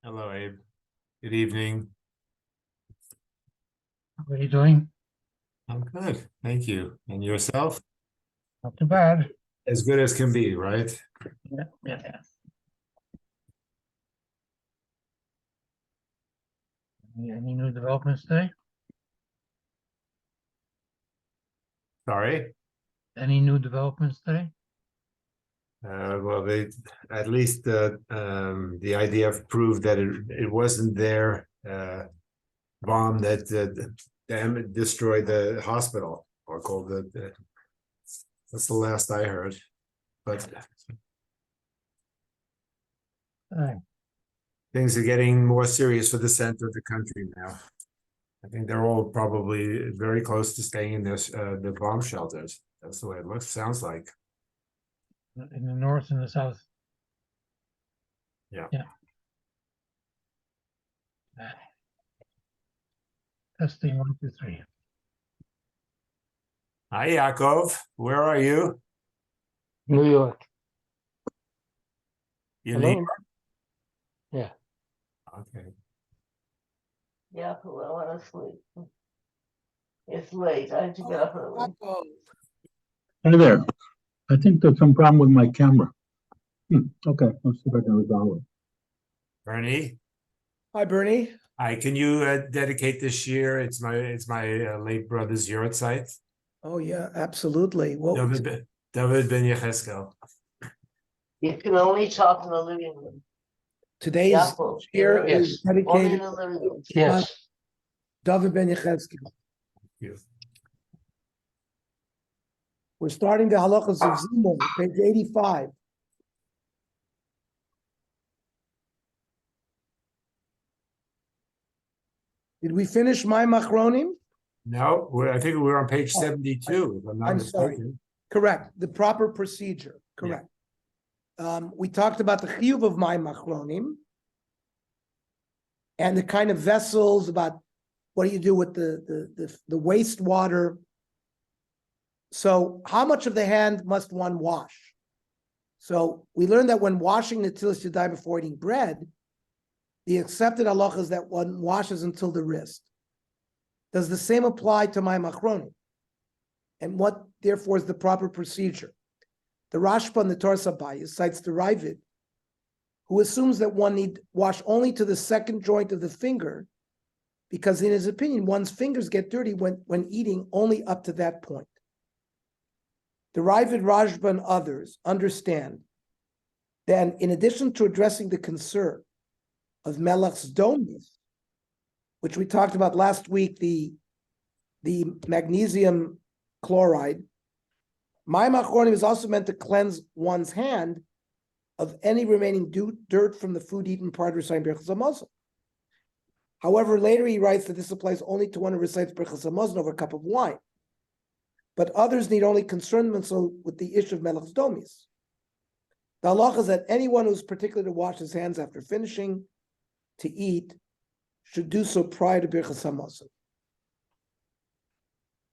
Hello, Abe. Good evening. How are you doing? I'm good, thank you. And yourself? Not too bad. As good as can be, right? Yeah. Any new developments today? Sorry. Any new developments today? Well, they at least the IDF proved that it wasn't their bomb that destroyed the hospital, or called that's the last I heard. But things are getting more serious for the center of the country now. I think they're all probably very close to staying in this the bomb shelters. That's the way it sounds like. In the north and the south. Yeah. Testing 1, 2, 3. Hi, Yaakov. Where are you? New York. You Hello? need. Yeah. Okay. Yeah, I want to sleep. It's late. I have to get up early. Hi there. I think there's some problem with my camera. Okay, let's see if I can resolve it. Bernie. Hi, Bernie. Hi, can you dedicate this year? It's my late brother's yard site. Oh, yeah, absolutely. Well, David Ben Yecheskel. You can only talk in the living room. today's Yaakov, year Yes. is Only in dedicated the living room. Yes. David Ben Yechezkel. You. We're starting the halachas of Zimon, page 85. Did we finish my machronim? No, I think we're on page 72, if I'm not I'm sorry. mistaken. Correct. The proper procedure. Correct. We talked about the chiyuv of my machronim and the kind of vessels, about what do you do with the wastewater. So how much of the hand must one wash? So we learned that when washing the tilis yadayim before eating bread, the accepted halacha is that one washes until the wrist. Does the same apply to my machronim? And what, therefore, is the proper procedure? The Rashba and the Torah Sabayis cites the Ravid, who assumes that one need wash only to the second joint of the finger, because in his opinion, one's fingers get dirty when eating only up to that point. The Ravid, Rashba, and others understand that in addition to addressing the concern of melach's domis, which we talked about last week, the magnesium chloride, my machronim is also meant to cleanse one's hand of any remaining dirt from the food eaten prior to reciting Birchas Hamazon. However, later he writes that this applies only to one who recites Birchas Hamazon over a cup of wine. But others need only concern themselves with the issue of melach's domis. The halacha is that anyone who's particular to wash his hands after finishing to eat should do so prior to Birchas Hamazon.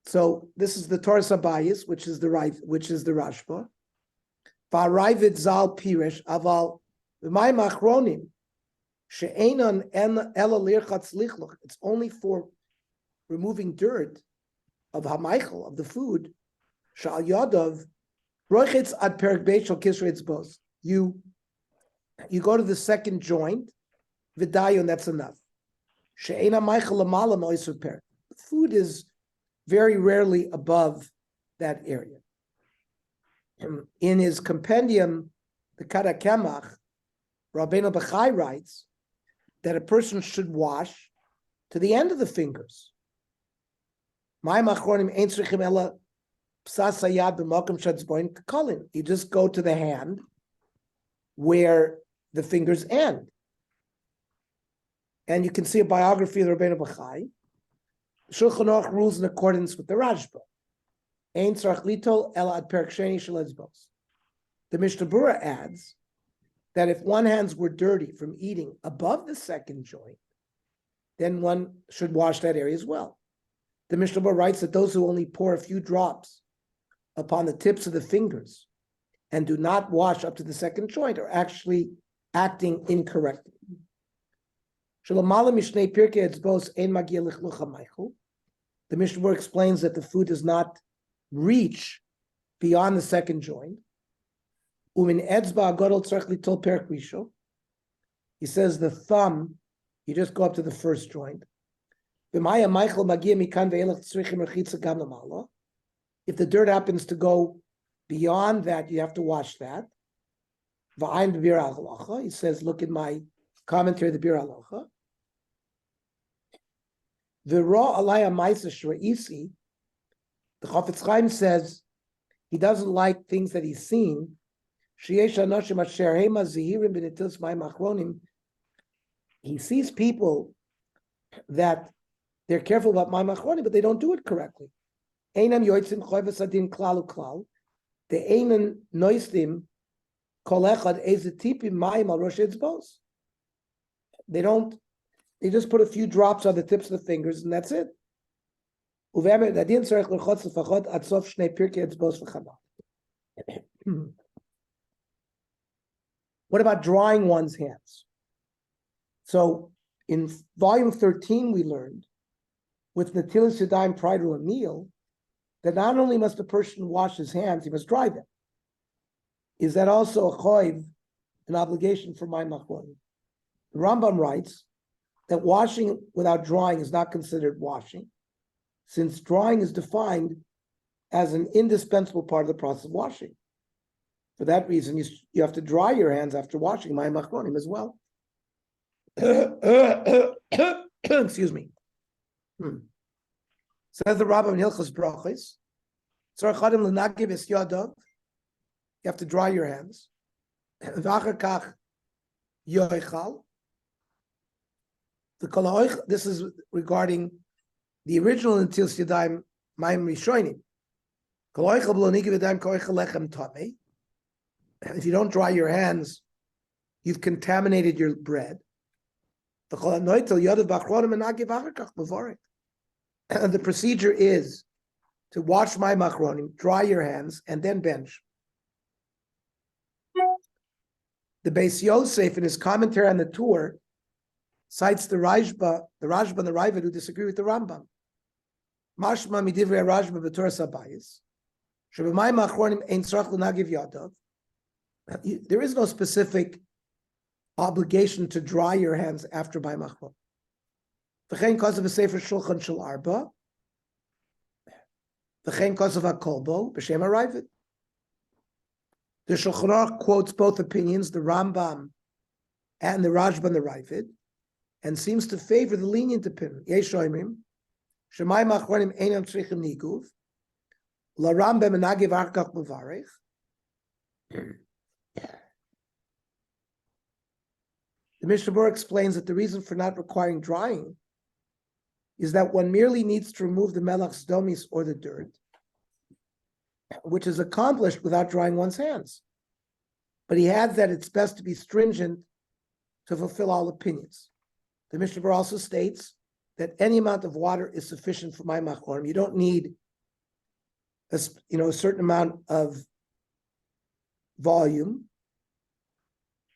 So this is the Torah Sabayis, which is the Rashba. Va'aravid zal pirish aval v'may machronim she'enon ela lirchatz lichluch. It's only for removing dirt of hamaychel, of the food. Shal yadav roichetz ad perik beit shal kisrei etzbos. You go to the second joint, v'dayon, that's enough. She'ena maychel lamala moisu perik. The food is very rarely above that area. In his compendium, the Kada Kemach, Rabbeinu Bachai writes that a person should wash to the end of the fingers. My machronim ein tzrichim ela psas hayad b'makom shetzboin kakolin. You just go to the hand where the fingers end. And you can see a biography of Rabbeinu Bachai. Shulchan Aruch rules in accordance with the Rashba. Ein tzarich litol el ad perek sheni shel etzbos. The Mishnah Berurah adds that if one hands were dirty from eating above the second joint, then one should wash that area as well. The Mishnah Berurah writes that those who only pour a few drops upon the tips of the fingers and do not wash up to the second joint are actually acting incorrectly. The Mishnah Berurah explains that the food does not reach beyond the second joint. He says the thumb, you just go up to the first joint. If the dirt happens to go beyond that, you have to wash that. He says, look at my commentary, the Bir Halacha. The Chafetz Chaim says he doesn't like things that he's seen. He sees people that they're careful about my machronim, but they don't do it correctly. They just put a few drops on the tips of the fingers and that's it. What about drying one's hands? So in volume 13, we learned with Natilas Yadayim prior to a meal that not only must a person wash his hands, he must dry them. Is that also a choiv, an obligation for my machlonim? The Rambam writes that washing without drying is not considered washing, since drying is defined as an indispensable part of the process of washing. For that reason, you have to dry your hands after washing my machlonim as well. Excuse me. Says the Rambam in Hilchos Brachos, you have to dry your hands. This is regarding the original Natilas Yadayim Mayim Rishonim. If you don't dry your hands, you've contaminated your bread. The procedure is to wash my machronim, dry your hands, and then bench. The Beis Yosef, in his commentary on the Tur, cites the Rashba and the Ravid who disagree with the Rambam. Mashma midivrei Rashba b'Toras Habayis, sheb'may machronim ein tzarich l'nagiv yadav. There is no specific obligation to dry your hands after by machron. V'chein kosav v'sefer shulchan shel arba. V'chein kosav hakolbo b'shem ha'Ravid. The Shulchan Aruch quotes both opinions, the Rambam and the Rashba and the Ravid, and seems to favor the lenient opinion. Yesh oimrim, shemay machronim einam tzrichim niguv, la Rambam menagiv arkach mevarech. The Mishnah Berurah explains that the reason for not requiring drying is that one merely needs to remove the melach's domis or the dirt, which is accomplished without drying one's hands. But he adds that it's best to be stringent to fulfill all opinions. The Mishnah Berurah also states that any amount of water is sufficient for my machlorim. You don't need a certain amount of volume.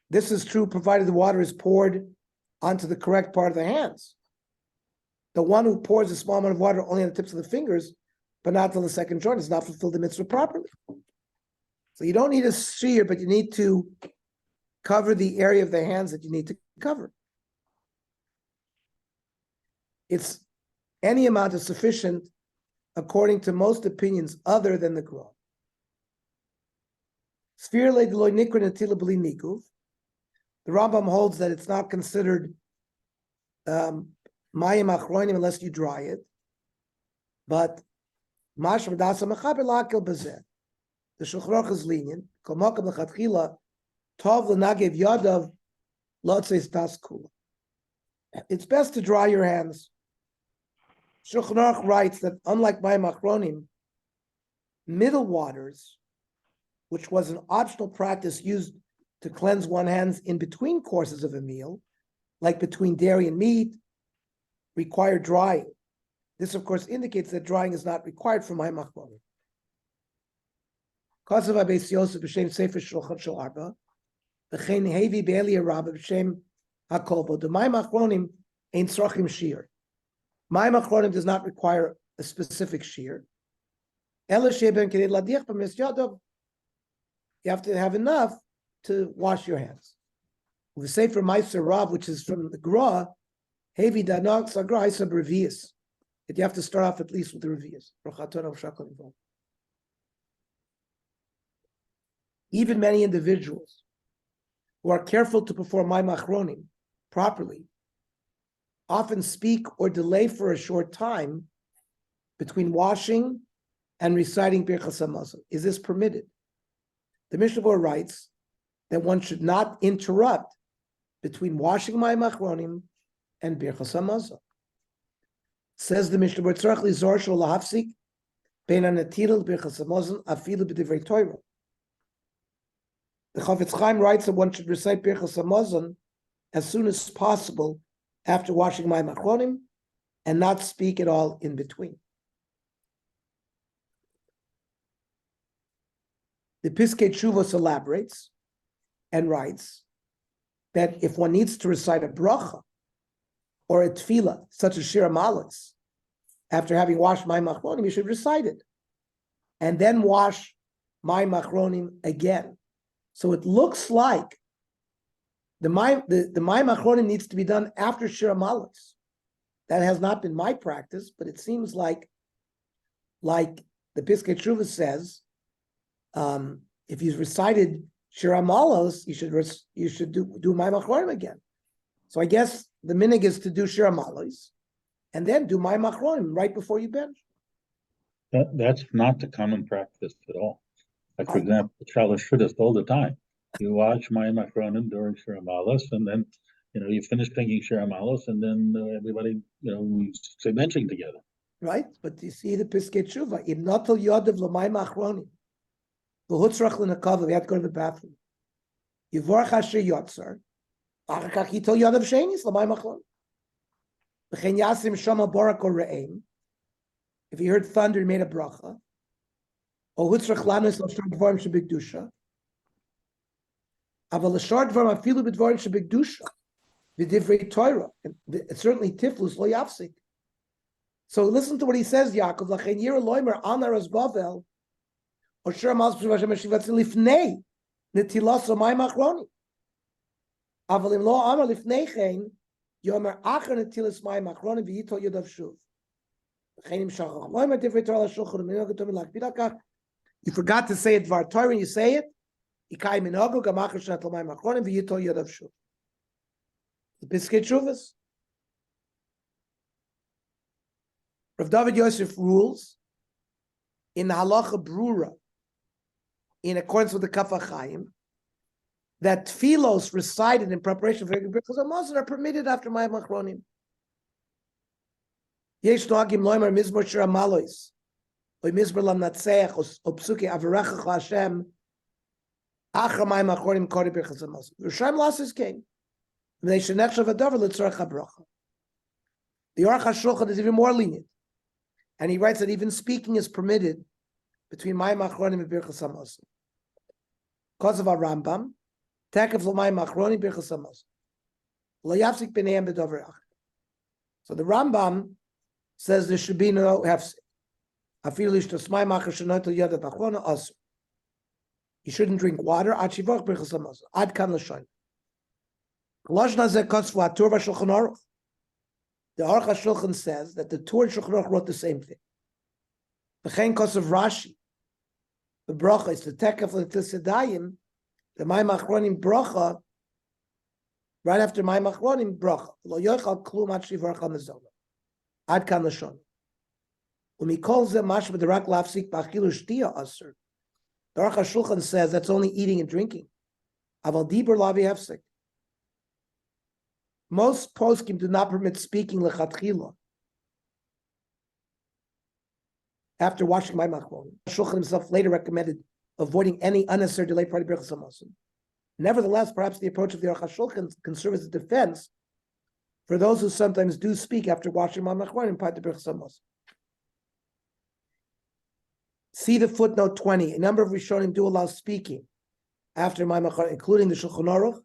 This is true provided the water is poured onto the correct part of the hands. The one who pours a small amount of water only on the tips of the fingers, but not till the second joint, has not fulfilled the mitzvah properly. So you don't need a shear, but you need to cover the area of the hands that you need to cover. It's any amount is sufficient according to most opinions other than the Gra. The Rambam holds that it's not considered mayim achronim unless you dry it, but the Shulchan Aruch is lenient. It's best to dry your hands. Shulchan Aruch writes that unlike mayim achronim, middle waters, which was an optional practice used to cleanse one's hands in between courses of a meal, like between dairy and meat, require drying. This, of course, indicates that drying is not required for mayim achronim. Kasav Abeis Yosef b'shem Sefer Shulchan Shel Arba, v'chein hevi be'Elia Rabba b'shem HaKolbo. The mayim achronim ain't tzrachim shir. Mayim achronim does not require a specific shir. Ela sheben kedei ladiach b'mis yadav. You have to have enough to wash your hands. We say for Meiser Rav, which is from the Gra, hevi danag sagra isa brevius. That you have to start off at least with the revius. Even many individuals who are careful to perform mayim achronim properly often speak or delay for a short time between washing and reciting Birchas Hamazon. Is this permitted? The Mishnah Berurah writes that one should not interrupt between washing mayim achronim and Birchas Hamazon. Says the Mishnah Berurah, tzarich lizor shel lahafsik bein hanatil Birchas Hamazon afilu b'divrei Torah. The Chafetz Chaim writes that one should recite Birchas Hamazon as soon as possible after washing mayim achronim and not speak at all in between. The Piskei Teshuvos elaborates and writes that if one needs to recite a bracha or a tefillah, such as Shir HaMalos, after having washed mayim achronim, you should recite it and then wash mayim achronim again. So it looks like the mayim achronim needs to be done after Shir HaMalos. That has not been my practice, but it seems like the Piskei Teshuvos says, if you've recited Shir HaMalos, you should do mayim achronim again. So I guess the minhag is to do Shir HaMalos and then do mayim achronim right before you bench. That's not the common practice at all. Like, for example, Shalosh Shudas all the time. You watch mayim achronim during Shir HaMalos, and then you finish thinking Shir HaMalos, and then everybody we say benching together. Right, but you see the Piskei Teshuvah, im notel yodav l'mayim achronim, v'hutzrach l'nakava, we have to go to the bathroom. Yivorach asher yotzar, achar kach yitel yodav shenis l'mayim achronim. V'chein yasim shama borak or re'em, if he heard thunder, he made a bracha. O hutzrach lanos l'shar dvarim shebekdusha. Aval l'shar dvarim afilu b'dvarim shebekdusha, v'divrei Torah, and certainly tiflus lo yafsik. So listen to what he says, Yaakov. Lachein yira loimer anar as bavel, or shir malos b'shem hashivat lifnei netilas mayim achronim. Aval im lo amar lifnei chen yomer achar netilas mayim achronim v'yitol yodav shuv. Lachein im shachach loimer divrei Torah l'shulchan minhag tomin lakbidakach. You forgot to say it dvar Torah, and you say it. Ikai minhago gam achar shnat l'mayim achronim v'yitol yodav shuv. The Piskei Teshuvos. Rav David Yosef rules in the halacha brura, in accordance with the Kaf HaChaim, that tefillos recited in preparation for Birchas Hamazon are permitted after mayim achronim. Yesh noagim loimer mizmor shir HaMalos, or mizmor lamnatzeach, or psuke avarecha Hashem, achar mayim achronim kori Birchas Hamazon. Yerushalayim Lasis came. They should nechshav adavar l'tzorach habracha. The Aruch HaShulchan is even more lenient. And he writes that even speaking is permitted between mayim achronim and Birchas Hamazon. Because of our Rambam, takef l'mayim achronim Birchas Hamazon. Lo yafsik b'neihem b'dover achar. So the Rambam says there should be no hefsik. Afilu lishtos mayim achar shenotel yadav achrona asur. You shouldn't drink water. Ad shivach Birchas Hamazon. Ad kan l'shoin. Lashna zeh kosvu haTurba Shulchan Aruch. The Aruch HaShulchan says that the Tur Shulchan Aruch wrote the same thing. V'chein kosav Rashi, the bracha is the tekef l'tisadayim, the mayim achronim bracha, right after mayim achronim bracha. Lo yochal klum ad shivarach hamazon. Ad kan lashon. Umikol zeh mashma derak lafsik b'achilu shtiya asur. The Aruch HaShulchan says that's only eating and drinking. Aval dibur lavi hefsek. Most poskim do not permit speaking lechatchila after washing my machronim. Shulchan himself later recommended avoiding any unnecessary delay prior to Birchas Hamazon. Nevertheless, perhaps the approach of the Aruch HaShulchan can serve as a defense for those who sometimes do speak after washing my machronim prior to Birchas Hamazon. See the footnote 20. A number of Rishonim do allow speaking after my machronim, including the Shulchan Aruch,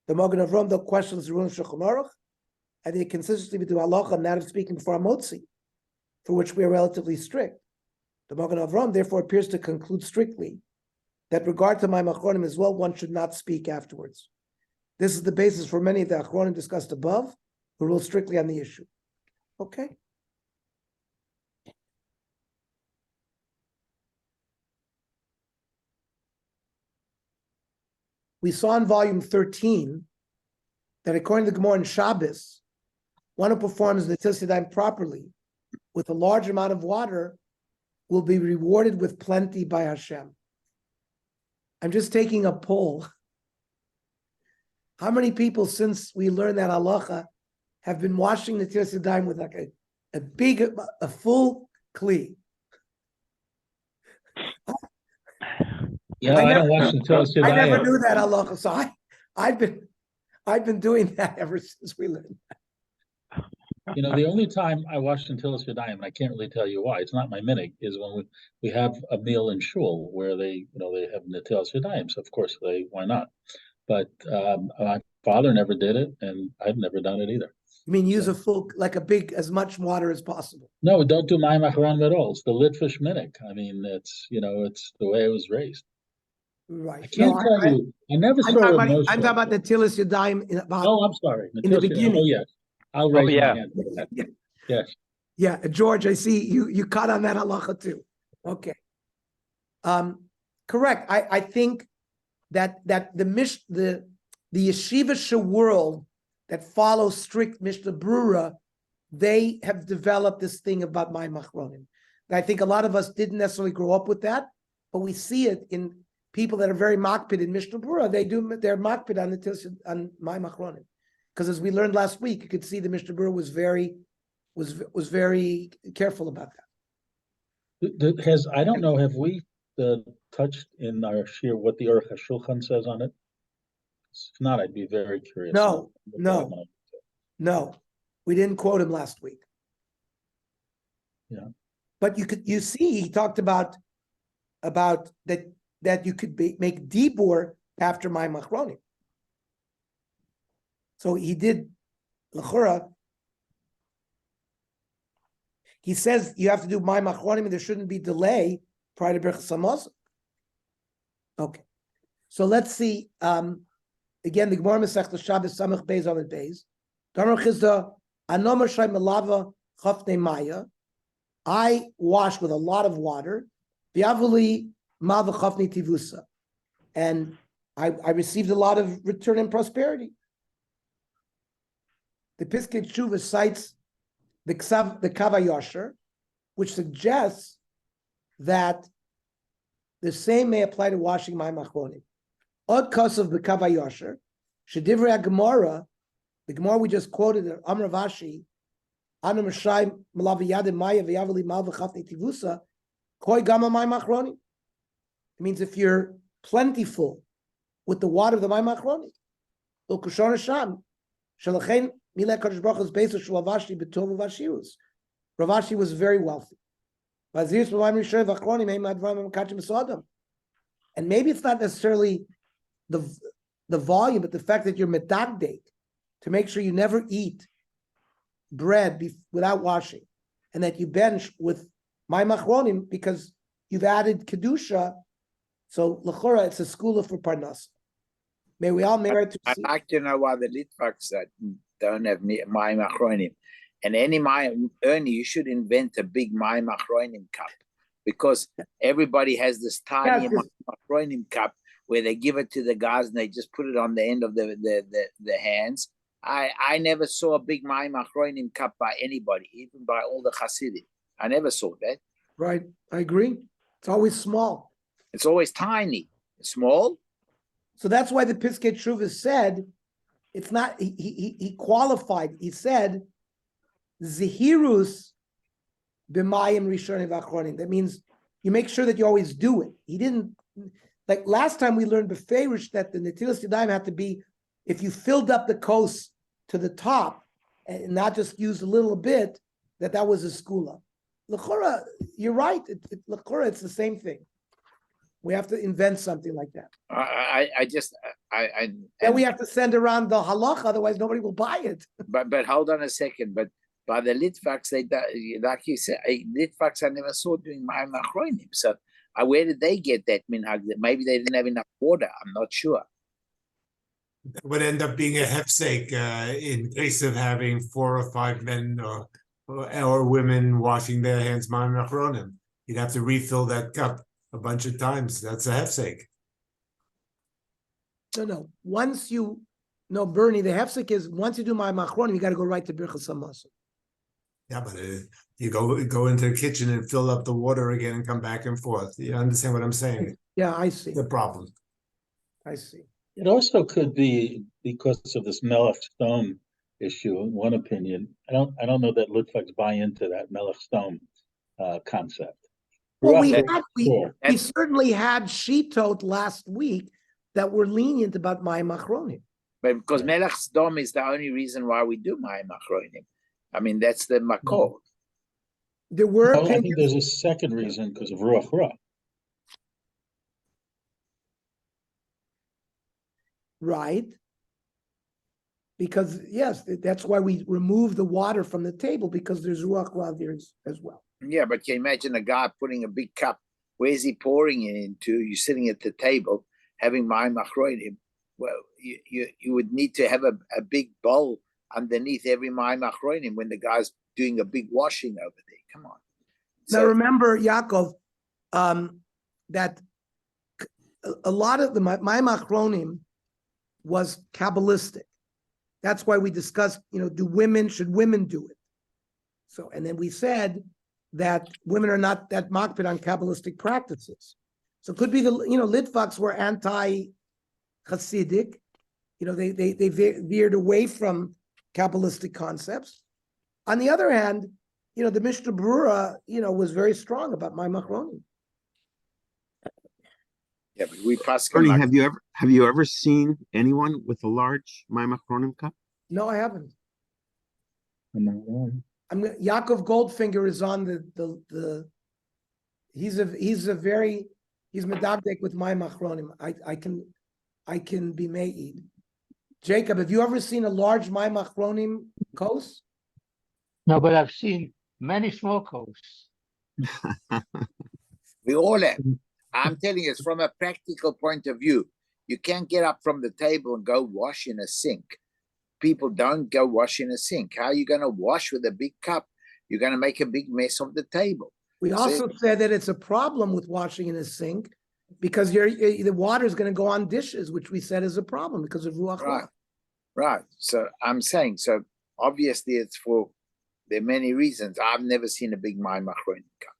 the Magen Avraham, though questions the rule of Shulchan Aruch, and the consistency between halacha and that of speaking before a motzi, for which we are relatively strict. The Magen Avraham therefore appears to conclude strictly that regard to my machronim as well, one should not speak afterwards. This is the basis for many of the achronim discussed above, who rule strictly on the issue. Okay. We saw in volume 13 that according to the Gemara in Shabbos, one who performs the Netilas Yadayim properly with a large amount of water will be rewarded with plenty by Hashem. I'm just taking a poll. How many people since we learned that halacha have been washing the Netilas Yadayim with like a full kli? Yeah, I don't watch until it's I never knew that halacha, so I've been doing that ever since we learned. You know, the only time I watched until it's Yadayim, and I can't really tell you why, it's not my minhag, is when we have a meal in shul where they have Netilas Yadayim. So of course why not? But my father never did it, and I've never done it either. You mean use a full, like as much water as possible? No, don't do Mayim Achronim at all. It's the Litvish minhag. I mean, it's the way I was raised. Right. I can't tell you. I never saw I'm talking about the Netilas Yadayim Oh, I'm sorry. in the beginning. Oh, yes. I'll raise my hand. Yeah. Yes. Yeah, George, I see you caught on that halacha too. Okay. Correct. I think that the yeshivish world that follows strict Mishnah Brura, they have developed this thing about my machronim. I think a lot of us didn't necessarily grow up with that, but we see it in people that are very makpid in Mishnah Brura. They're makpid on my machronim. Because as we learned last week, you could see the Mishnah Brura was very careful about that. I don't know, have we touched in our shir what the Aruch HaShulchan says on it? If not, I'd be very curious. No, we didn't quote him last week. Yeah, but you see, he talked about that you could make dibur after my machronim. So he did l'chura. He says you have to do my machronim, and there shouldn't be delay prior to Birchas Hamazon. Okay, so let's see. Again, the Gemara Masechta Shabbos Samach Beis Amud Beis. Damar Chizda Anomer Shay Melava Chafnei Maya. I wash with a lot of water. V'yavuli Mava Chafnei Tivusa, and I received a lot of return and prosperity. The Piskei Tshuva cites the Kav HaYosher, which suggests that the same may apply to washing my machronim. Od Kosav b'Kav HaYosher, Shedivrei HaGemara, the Gemara we just quoted, Amar Vashi, Anu Meshai Malav Yadim Maya v'Yavli Mal v'Chafnei Tivusa, Koi Gama my machronim. It means if you're plentiful with the water of the my machronim, Lo Kushon Sham, Shalachein Milei Kadosh Baruch Hu's Beis Shel Ravashi b'Tov v'Ashirus. Ravashi was very wealthy. And maybe it's not necessarily the volume, but the fact that you're medagdek to make sure you never eat bread without washing, and that you bench with my machronim because you've added kedusha. So l'chora, it's a school for parnas. May we all merit to see. I'd like to know why the Litvaks don't have my machronim. And any Ernie, you should invent a big my machronim cup, because everybody has this tiny machronim cup where they give it to the guys and they just put it on the end of the hands. I never saw a big my machronim cup by anybody, even by all the Hasidim. I never saw that. Right, I agree. It's always small. It's always tiny, small. So that's why the Piskei Tshuva said, it's not. He qualified. He said, Zehirus b'mayim rishonim v'achronim. That means you make sure that you always do it. He didn't, like last time we learned beferish that the netilas yadayim had to be, if you filled up the kos to the top and not just used a little bit, that was a skula. L'chora, you're right. L'chora, it's the same thing. We have to invent something like that. And we have to send around the halacha, otherwise nobody will buy it. But hold on a second. But by the Litvaks, like you said, Litvaks I never saw doing my machronim. So where did they get that minhag? Maybe they didn't have enough water. I'm not sure. That would end up being a hefsek in case of having 4 or 5 men or women washing their hands ma'am achronim. You'd have to refill that cup a bunch of times. That's a hefsek. No. Once you, no, Bernie, the hefsek is once you do my machronim, you got to go right to birchas hamazon. Yeah, but you go into the kitchen and fill up the water again and come back and forth. You understand what I'm saying? Yeah, I see. The problem. I see. It also could be because of this Melech Stone issue, in one opinion. I don't know that Litvaks buy into that Melech Stone concept. Well, Cool. we certainly had shitot last week that were lenient about my machronim. But because Melech Sdom is the only reason why we do my machronim. I mean, that's the makor. There were I think opinions, there's a second reason because of Ruach Ra. right? Because yes, that's why we remove the water from the table, because there's ruach ra there as well. Yeah, but can you imagine a guy putting a big cup? Where's he pouring it into? You're sitting at the table having my machronim. Well, you would need to have a big bowl underneath every my machronim when the guy's doing a big washing over there. Come on. Now remember, Yaakov, that a lot of the my machronim was Kabbalistic. That's why we discussed, should women do it? So, and then we said that women are not that makpid on Kabbalistic practices. So it could be Litvaks were anti-Hasidic. They veered away from Kabbalistic concepts. On the other hand, the Mishnah Berurah, was very strong about my machronim. Yeah, but we pass. Bernie, have you ever seen anyone with a large Maimachronim cup? No, I haven't. Am I wrong? Yaakov Goldfinger is on he's medabdek with my machronim. I can be me'id. Jacob, have you ever seen a large my machronim kos? No, but I've seen many small coasts. We all have. I'm telling you, it's from a practical point of view. You can't get up from the table and go wash in a sink. People don't go wash in a sink. How are you going to wash with a big cup? You're going to make a big mess of the table. We also said that it's a problem with washing in a sink because the water is going to go on dishes, which we said is a problem because of ruach ra. Right. So I'm saying, obviously there are many reasons. I've never seen a big my machronim cup.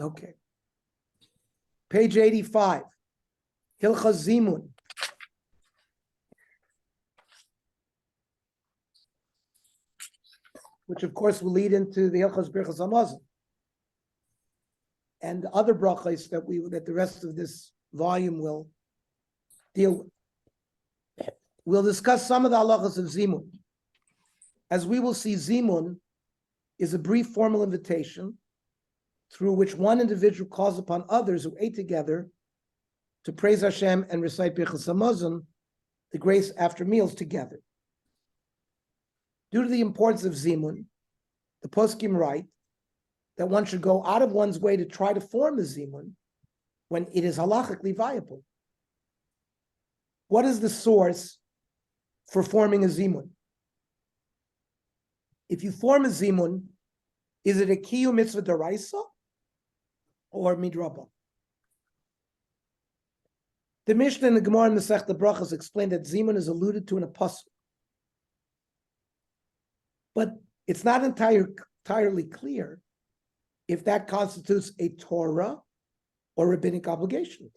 Okay. Page 85. Hilchas Zimun. Which of course will lead into the Hilchas Birchas Hamazon. And other brachos that the rest of this volume will deal with. We'll discuss some of the halachas of Zimun. As we will see, Zimun is a brief formal invitation through which one individual calls upon others who ate together to praise Hashem and recite Birchas Hamazon, the grace after meals together. Due to the importance of Zimun, the poskim write that one should go out of one's way to try to form the Zimun when it is halachically viable. What is the source for forming a Zimun? If you form a Zimun, is it a kiyum mitzvah daraisa or midraba? The Mishnah in the Gemara in Masechta Brachos explained that Zimun is alluded to in a pasuk, but it's not entirely clear if that constitutes a Torah or rabbinic obligation.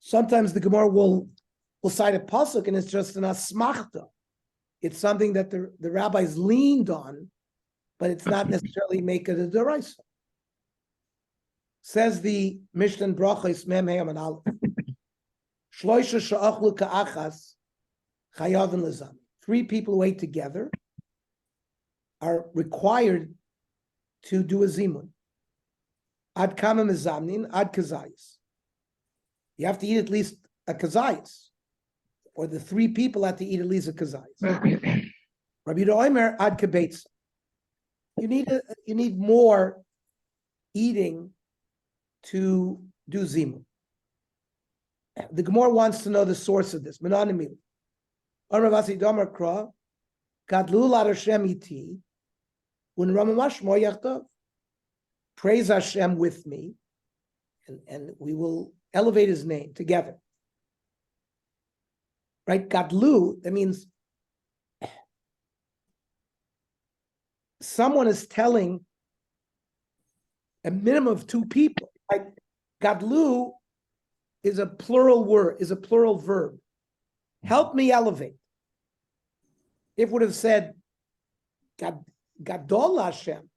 Sometimes the Gemara will cite a pasuk and it's just an asmachta. It's something that the rabbis leaned on but it's not necessarily make it a deraisa. Says the Mishnah in Brachos Mem Hey Amud Aleph. Shloisha she'achlu ka'achas chayavin lezam. 3 people who ate together are required to do a zimun. Ad kama mezamnin, ad kazayis. You have to eat at least a kazayis, or the 3 people have to eat at least a kazayis. Rabbi Yehuda ad kabetza. You need more eating to do zimun. The Gemara wants to know the source of this. Menanimim. Amravasi Damar Kra, Gadlu Lar Hashem iti, Unramamash Mo Yachtav. Praise Hashem with me, and we will elevate His name together. Right? Gadlu, that means someone is telling a minimum of 2 people. Like Gadlu is a plural word, is a plural verb. Help me elevate. It would have said Gadol Hashem,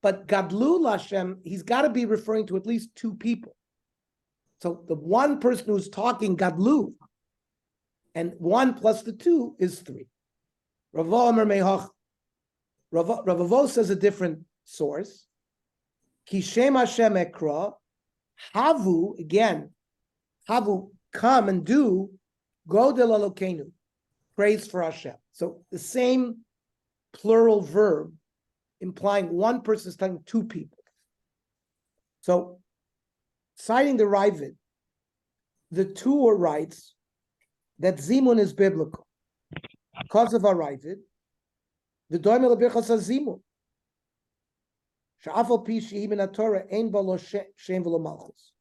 but Gadlu Hashem, he's got to be referring to at least 2 people. So the one person who's talking Gadlu, and 1 plus the 2 is 3. Ravo says a different source. Kishem Hashem ekra, havu, again, havu, come and do, go del Elokeinu, praise for Hashem. So the same plural verb implying 1 person is telling 2 people. So citing the Ravid, the Tur writes that Zimun is biblical. Because of our Ravid, the Doimel Birchas Zimun. Sha'afal pi she'ibn Torah ein ba lo shem v'lo malchus.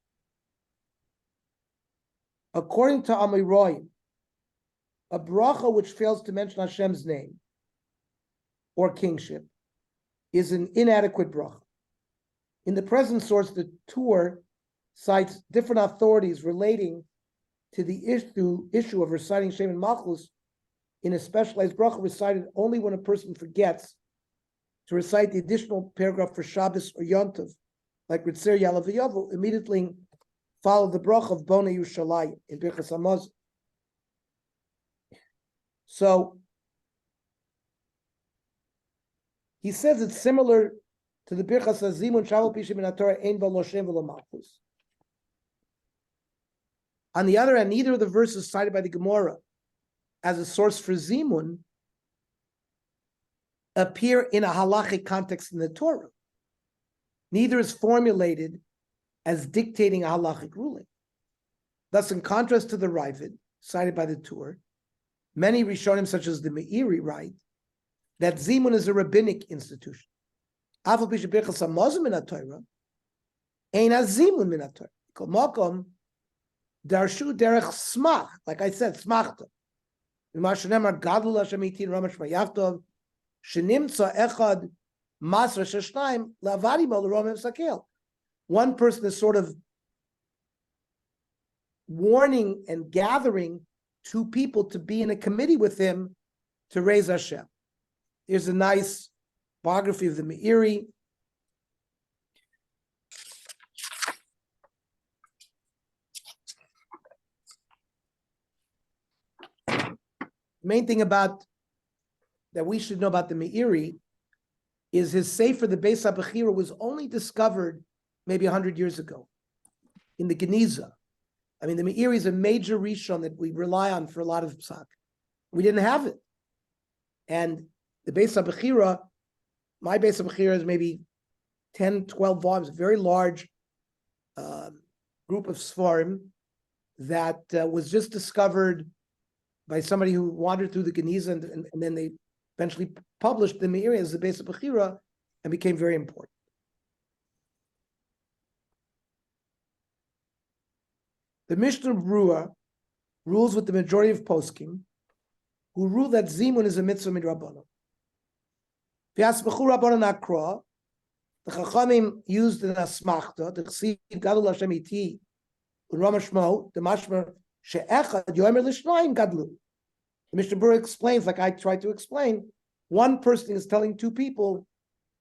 According to Amoraim, a bracha which fails to mention Hashem's name or kingship is an inadequate bracha. In the present source, the Tur cites different authorities relating to the issue of reciting Shem and Malchus in a specialized bracha recited only when a person forgets to recite the additional paragraph for Shabbos or Yom Tov, like Ritzer Yalav V'Yavu, immediately follow the bracha of Bona Yushalayim in Birchas Hamazon. So he says it's similar to the Birchas Hazimun Shavu Pishim in Torah Ein Ba Lo Shem V'Lo Malchus. On the other hand, neither of the verses cited by the Gemara as a source for Zimun appear in a halachic context in the Torah. Neither is formulated as dictating a halachic ruling. Thus, in contrast to the Ravid, cited by the Tur, many Rishonim, such as the Meiri, write that Zimun is a rabbinic institution. Afal pi shebirchas hamazon min haTorah, ein hazimun min haTorah. Kol makom darshu derech smach, like I said, smachta. V'ma shenemar gadol Hashem iti ramash mayachtov, shenimtza echad masra sheshnayim la'avadim al l'romem sakel. One person is sort of warning and gathering 2 people to be in a committee with him to raise Hashem. Here's a nice biography of the Meiri. The main thing about that we should know about the Meiri is his Sefer, the Beis HaBechira, was only discovered maybe 100 years ago in the Geniza. I mean, the Meiri is a major Rishon that we rely on for a lot of psak. We didn't have it. And the Beis HaBechira, my Beis HaBechira is maybe 10, 12 volumes, a very large group of Sfarim that was just discovered by somebody who wandered through the Geniza, and then they eventually published the Meiri as the Beis HaBechira and became very important. The Mishnah Brura rules with the majority of poskim, who rule that Zimun is a mitzvah midrabanan. V'yasmechu Rabbanan akra, the Chachamim used in asmachta, the Chesiv Gadol Hashem iti, u'Ramash Shmo, the Mashmer she'echad yomer l'shnayim gadlu. The Mishnah Brura explains, like I tried to explain, one person is telling 2 people,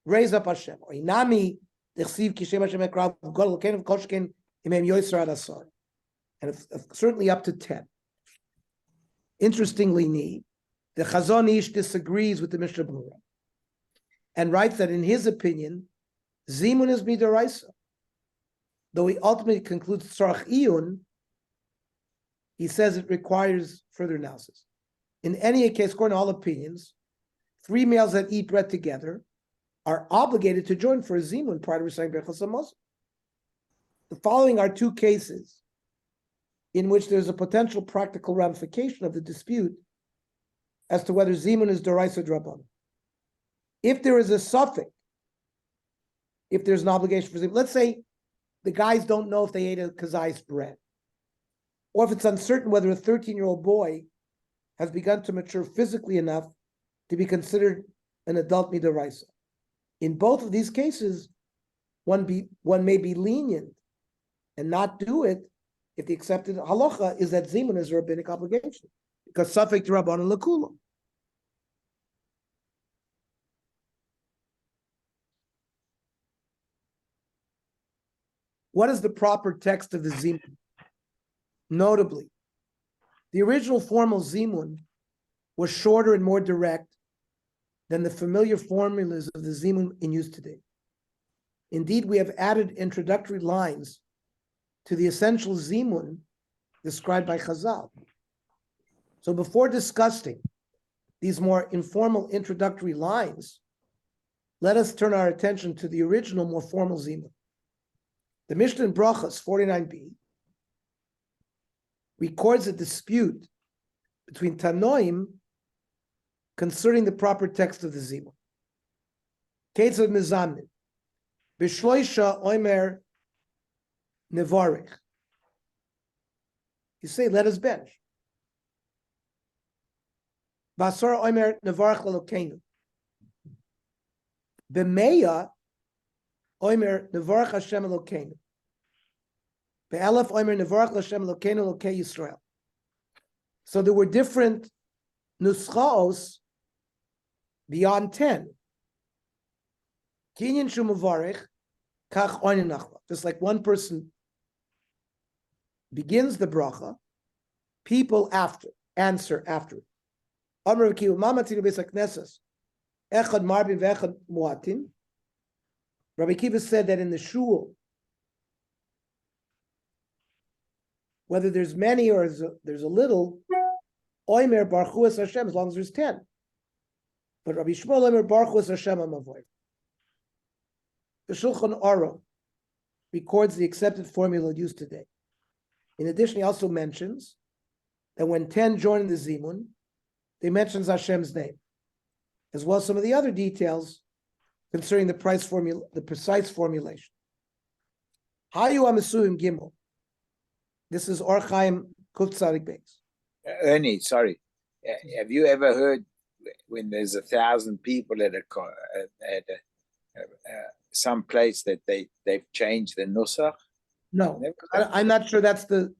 raise up Hashem. Or Inami, Dechsiv Kishem Hashem Ekrav, Godel Kenev Koshkin, Imem Yoisra Adasar. And certainly up to 10. Interestingly, the Chazon Ish disagrees with the Mishnah Berurah and writes that in his opinion, Zimun is Midaraisa. Though he ultimately concludes Tzarach Iyun, he says it requires further analysis. In any case, according to all opinions, 3 males that eat bread together are obligated to join for a Zimun prior to reciting Berachos Hamazon. The following are 2 cases in which there's a potential practical ramification of the dispute as to whether Zimun is Doraisa Draban. If there is a suffix, if there's an obligation for Zimun, let's say the guys don't know if they ate a kazayis bread, or if it's uncertain whether a 13-year-old boy has begun to mature physically enough to be considered an adult midoraisa. In both of these cases, one may be lenient and not do it if the accepted halacha is that zimun is a rabbinic obligation, because safek d'Rabbanan l'kulam. What is the proper text of the zimun? Notably, the original formal zimun was shorter and more direct than the familiar formulas of the zimun in use today. Indeed, we have added introductory lines to the essential zimun described by Chazal. So before discussing these more informal introductory lines, let us turn our attention to the original, more formal zimun. The Mishnah in Brachos 49b records a dispute between Tanoim concerning the proper text of the zimun. Case of Mizamin, B'shloisha oimer nevarich. You say, let us bench. Basar oimer nevarich l'Elokeinu. B'meya oimer nevarich Hashem Elokeinu. Be'elef oimer nevarich Hashem Elokeinu Elokei Yisrael. So there were different nuschaos beyond 10. Kinyan shu mevarich kach oinen nachla. Just like one person begins the bracha, people answer after it. Amar v'kivu mamatin b'beis haknesses echad marbin v'echad muatin. Rabbi Kiva said that in the shul, whether there's many or there's a little, oimer baruch es Hashem, as long as there's 10. But Rabbi Shmuel oimer baruch es Hashem amavoy. The Shulchan Aruch records the accepted formula used today. In addition, he also mentions that when 10 join the zimun, they mentions Hashem's name, as well as some of the other details concerning the precise formulation. Hayu Amisuim Gimel. This is Or Chaim Kuf Tzadik Beis. Ernie, sorry. Have you ever heard when there's 1,000 people at some place that they've changed the nusach? No, I'm not sure that's the.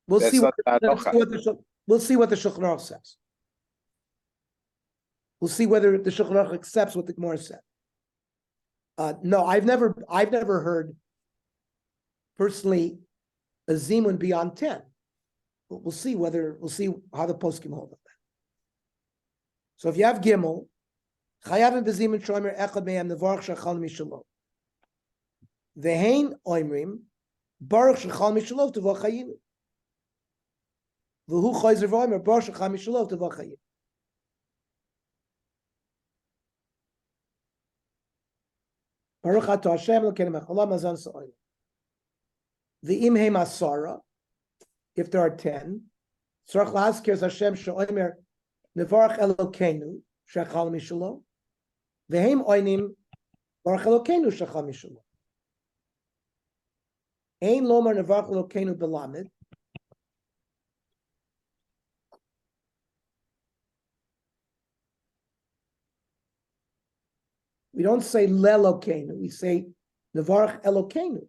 We'll see what the Shulchan Aruch says. We'll see whether the Shulchan Aruch accepts what the Gemara said. No, I've never heard personally a zimun beyond 10. But we'll see how the poskim hold on that. So if you have Gimel, chayavim b'zimun shomer echad me'am nevarach shachal mishalov. Vehein oimrim baruch shachal mishalov tevach hayinu. V'hu chayzer v'oimer baruch shachal mishalov tevach hayinu. Baruch atah Hashem Elokeinu melech haolam hazan sa'olim. The imheim asara, if there are 10, tzarich la'azkir Hashem she'omer nevarach Elokeinu shachal mishalov. Veheim oinim baruch Elokeinu shachal mishalov. Ein lomar nevarach Elokeinu belamed. We don't say lelokeinu, we say nevarach Elokeinu.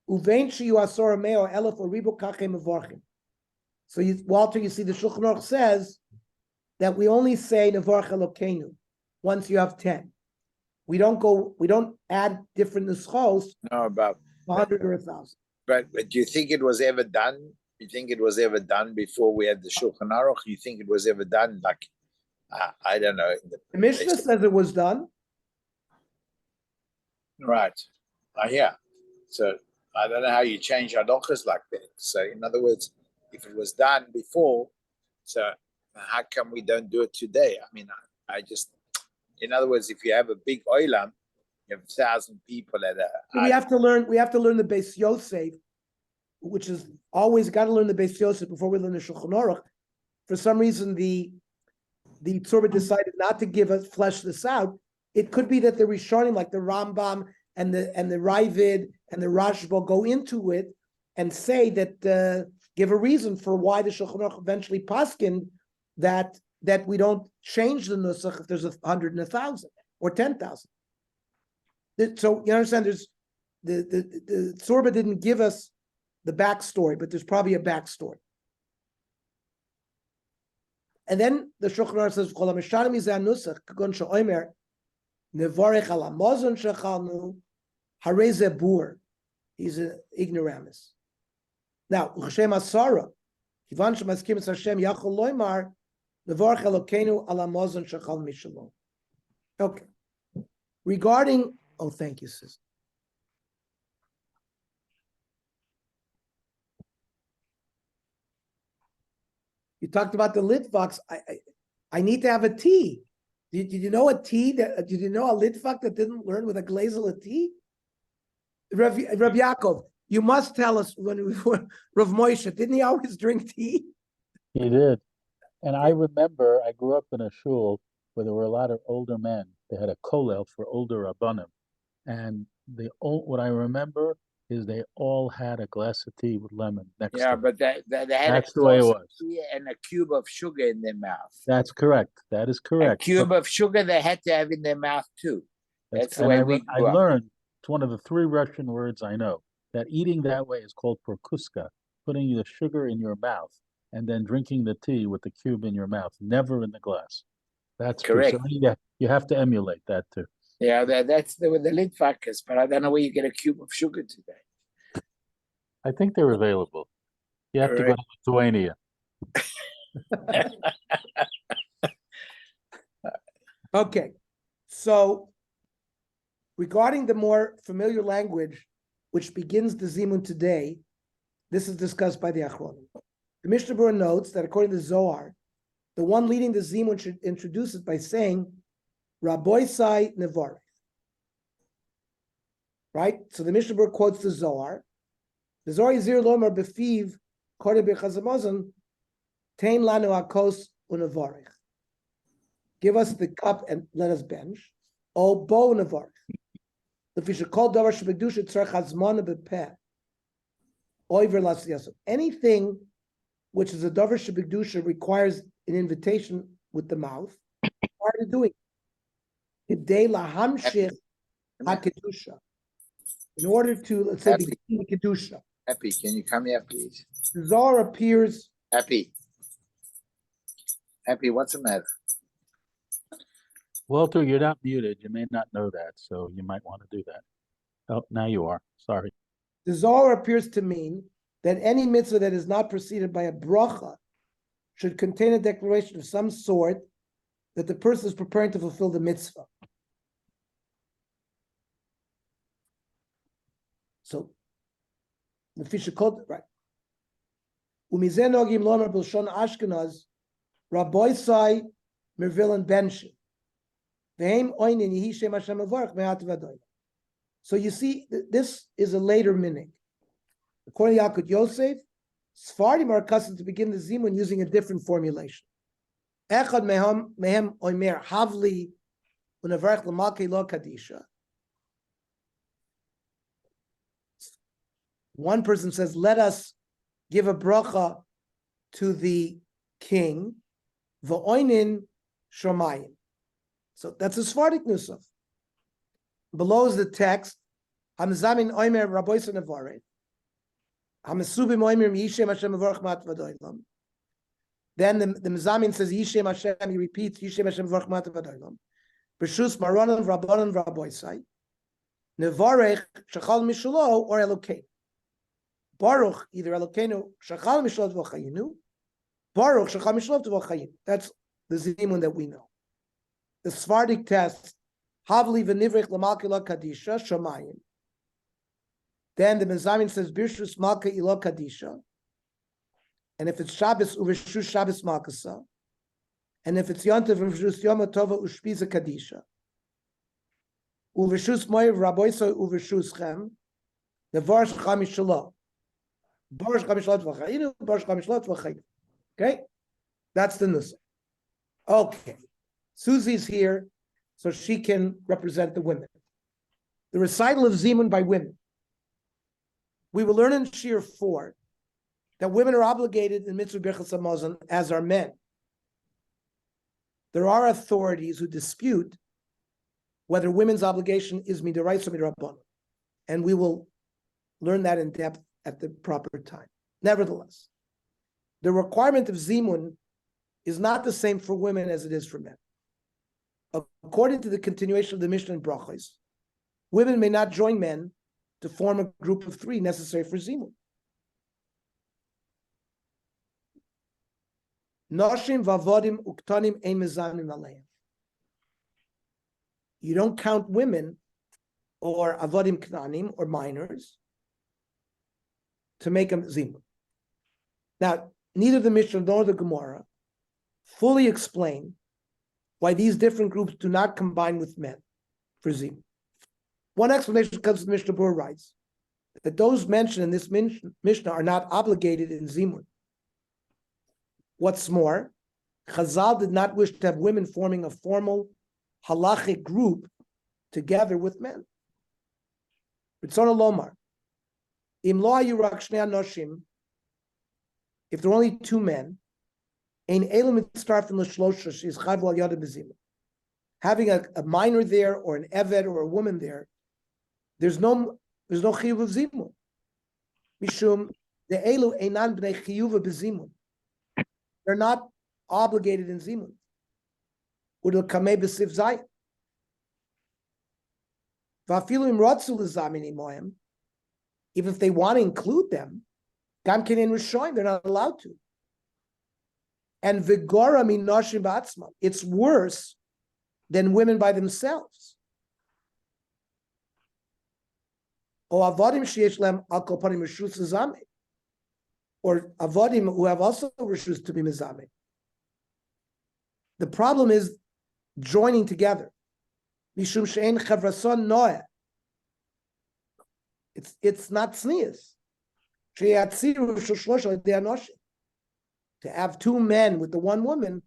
Uvein sheyu asor meo elef or ribu kachem mevarchim. So Walter, you see the Shulchan Aruch says that we only say nevarach Elokeinu once you have 10. we don't add different nuschos, No, about 100 or 1,000. but do you think it was ever done? You think it was ever done before we had the Shulchan Aruch? You think it was ever done like I don't know. The Mishnah says it was done. Right. Yeah. So I don't know how you change halachas like that. So in other words, if it was done before, so how come we don't do it today? I mean, I just, in other words, if you have a big oilam, you have 1,000 people at a. We have to learn the Beis Yosef, which is always got to learn the Beis Yosef before we learn the Shulchan Aruch. For some reason, the Tzurba decided not to flesh this out. It could be that the Rishonim, like the Rambam and the Ravid and the Rashba, go into it and say that give a reason for why the Shulchan Aruch eventually paskined that we don't change the nusach if there's 100 and 1,000 or 10,000. So you understand? There's the Tzurba didn't give us the backstory, but there's probably a backstory. And then the Shulchan Aruch says, "Kol hamishana mizeh hanusach kagon she'omer nevarech al hamazon shechalnu harei zeh bur." He's an ignoramus. Now, L'Shem Asara, Kivan shemaskim es Hashem yachol loymar nevarech Elokeinu al hamazon shechal mishalom. Okay. Regarding, oh, thank you, sister. You talked about the Litvaks. I need to have a tea. Did you know a tea that? Did you know a Litvak that didn't learn with a glazel of tea? Rav Yaakov, you must tell us when we were Rav Moshe. Didn't he always drink tea? He did. And I remember I grew up in a shul where there were a lot of older men. They had a kollel for older rabbanim. And what I remember is they all had a glass of tea with lemon next to Yeah, them. but they had That's the way it was. and a cube of sugar in their mouth. That's correct. That is correct. A cube of sugar they had to have in their mouth too. That's the way I learned, it's one of the 3 Russian words I know, that eating that way is called prokuska, putting the sugar in your mouth and then drinking the tea with the cube in your mouth, never in the glass. That's correct. True. So you have to emulate that too. Yeah, that's the Litvakas, but I don't know where you get a cube of sugar today. I think they're available. You have to go to Lithuania. Okay, so regarding the more familiar language, which begins the Zimun today, this is discussed by the Achronim. The Mishnah Berurah notes that according to Zohar, the one leading the Zimun should introduce it by saying, Rabboisai Nevarech. Right? So the Mishnah Berurah quotes the Zohar. The Zohar Yizir Lomar Befiv, Kore Bechazamazon, Tain Lanu Akos Unevarech. Give us the cup and let us bench. O Bo Nevarech. If we should call Davar Shebedusha Tzarech Hazmana Bepeh. Oiver Lasiyasot. Anything which is a Davar Shebedusha requires an invitation with the mouth. Why are you doing it? In order to, let's say, begin the Kedusha. Happy, can you come here, please? The Zohar appears. Happy, what's the matter? Walter, you're not muted. You may not know that, so you might want to do that. Oh, now you are. Sorry. The Zohar appears to mean that any mitzvah that is not preceded by a bracha should contain a declaration of some sort that the person is preparing to fulfill the mitzvah. So, the fish called right. Umizen ogim lomer b'lshon Ashkenaz, Rabboisai Mervilan Benshi. Ve'hem oinin yehi shem Hashem avarach me'at v'adoyim. So you see, this is a later minig. According to Yalkut Yosef, Sfardim are accustomed to begin the Zimun using a different formulation. Echad mehem oimer havli unevarach l'malkei lo kadisha. One person says, let us give a bracha to the king, v'oinin shomayim. So that's a Sephardic nusach. Below is the text, Hamzamin oimer raboisa nevaret. Hamasubim oimer yishem Hashem avarach mat v'adoylam. Then the Mizamin says, Yishem Hashem, he repeats, Yishem Hashem avarach mat v'adoylam. B'shus M'Rabanan M'Rabanan M'Raboisai. Nevarech Shachal Mishalo or Elokeinu. Baruch, either Elokeinu Shachal Mishalo V'chayinu, Baruch Shachal Mishalo V'chayinu. That's the zimun that we know. The Sephardic test, Havli V'Nivrech L'Malka Kadisha Shamayim. Then the Mezamin says Birshus Malka Ilo Kadisha. And if it's Shabbos, Uveshus Shabbos Malkasa. And if it's Yontav, Uveshus Yom Tova Ushpiza Kadisha. Uveshus Moyev Raboisa Uveshus Chem. The Varsh Chamishalot. Varsh Chamishalot V'chayinu, Varsh Chamishalot V'chayinu. Okay? That's the Nusach. Okay. Susie's here, so she can represent the women. The recital of Zimun by women. We will learn in Shir 4 that women are obligated in Mitzvah Birchas Hamazon as are men. There are authorities who dispute whether women's obligation is midoraisa or midrabanan, and we will learn that in depth at the proper time. Nevertheless, the requirement of Zimun is not the same for women as it is for men. According to the continuation of the Mishnah in Brachos, women may not join men to form a group of 3 necessary for Zimun. Noshim vavodim uktanim ein mezanim aleim. You don't count women or avodim knanim or minors to make a zimun. Now, neither the Mishnah nor the Gemara fully explain why these different groups do not combine with men for zimun. One explanation comes from Mishnah Berurah writes that those mentioned in this Mishnah are not obligated in zimun. What's more, Chazal did not wish to have women forming a formal halachic group together with men. Ritzona Lomar, Im lo hayu rak shnei anoshim, if there are only 2 men, ein elu mitzarfin l'shlosha she's chayvu al yada b'zimun. Having a minor there or an eved or a woman there, there's no chiyuv of zimun. Mishum the elu einan b'nei chiyuv b'zimun. They're not obligated in zimun. Udel kamei b'sif zayin. V'afilu im rotzu l'zamin imoyim. Even if they want to include them, gam kenin rishoyim, they're not allowed to. And vigora min noshim ba'atzmam. It's worse than women by themselves. O avodim sheyesh lem al kol panim reshus l'zamin. Or avodim who have also reshus to be mizameh. The problem is joining together. Mishum she'en chavrason noah. It's not tznius. To have 2 men with the 1 woman,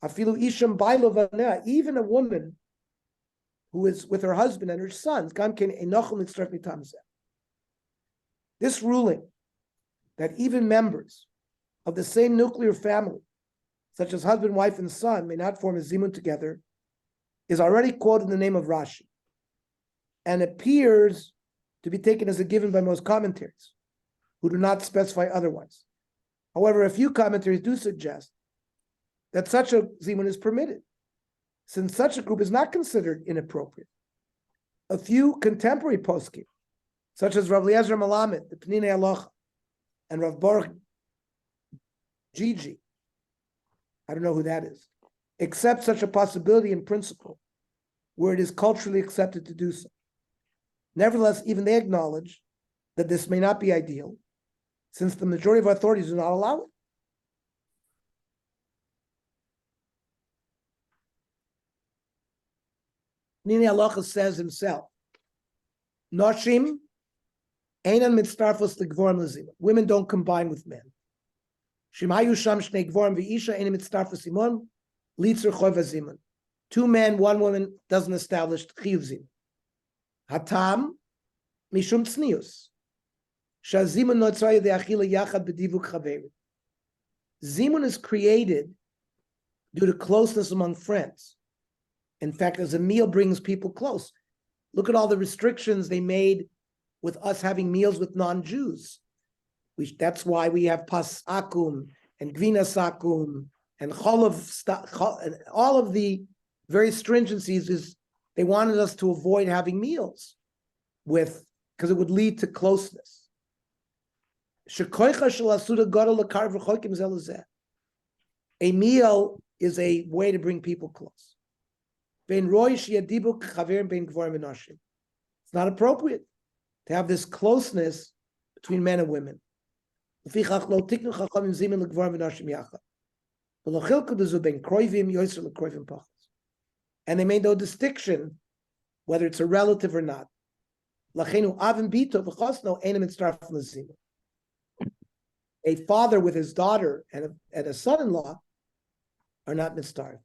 afilu isham bailo v'nea, even a woman who is with her husband and her sons, this ruling that even members of the same nuclear family, such as husband, wife, and son, may not form a zimun together, is already quoted in the name of Rashi, and appears to be taken as a given by most commentaries, who do not specify otherwise. However, a few commentaries do suggest that such a zimun is permitted, since such a group is not considered inappropriate. A few contemporary poskim, such as Rav Eliezer Malamed, the Pnei Halacha, and Rav Baruch Gigi, I don't know who that is, accept such a possibility in principle, where it is culturally accepted to do so. Nevertheless, even they acknowledge that this may not be ideal, since the majority of authorities do not allow it. Nini Halacha says himself, Noshim einan mitztarfos legvorim l'zimun. Women don't combine with men. Shimayu sham shnei gvorim v'isha einan mitztarfos imon litzur choy v'zimun. 2 men, 1 woman doesn't establish chiyuv zimun. Hatam mishum tznius. Shazimun notzaya de'achila yachad b'divuk chaveri. Zimun is created due to closeness among friends. In fact, as a meal brings people close. Look at all the restrictions they made with us having meals with non-Jews. That's why we have pas akum and gvina sakum and cholov, and all of the very stringencies is they wanted us to avoid having meals with, because it would lead to closeness. A meal is a way to bring people close. It's not appropriate to have this closeness between men and women. And they made no distinction whether it's a relative or not. A father with his daughter and a son-in-law are not mitzvah.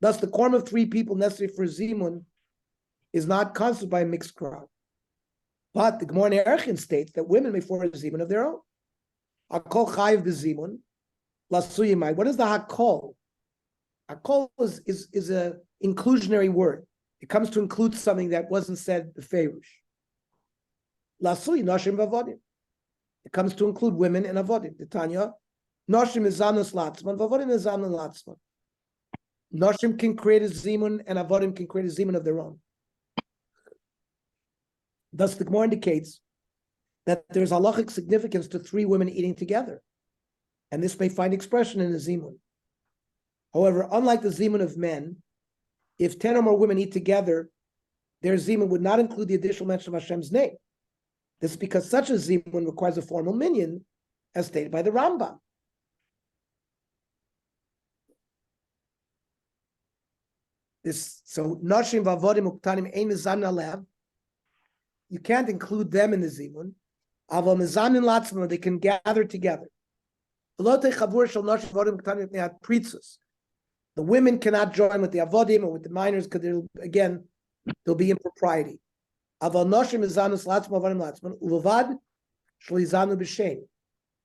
Thus, the quorum of 3 people necessary for zimun is not constituted by a mixed crowd. But the Gemara Erchin states that women may form a zimun of their own. Hakol chayiv b'zimun lasuyimai. What is the hakol? Hakol is a inclusionary word. It comes to include something that wasn't said befeirush. Lasuy nashim v'avodim. It comes to include women and avodim. The Tanya, nashim is zanos latzman, v'avodim is zanon latzman. Nashim can create a zimun and avodim can create a zimun of their own. Thus, the Gemara indicates that there's halachic significance to 3 women eating together, and this may find expression in the zimun. However, unlike the zimun of men, if 10 or more women eat together, their zimun would not include the additional mention of Hashem's name. This is because such a zimun requires a formal minyan, as stated by the Rambam. So nashim v'avodim uktanim ein mizan alev. You can't include them in the zimun. Aval mizanin latzman, they can gather together. The women cannot join with the avodim or with the minors because there'll be impropriety.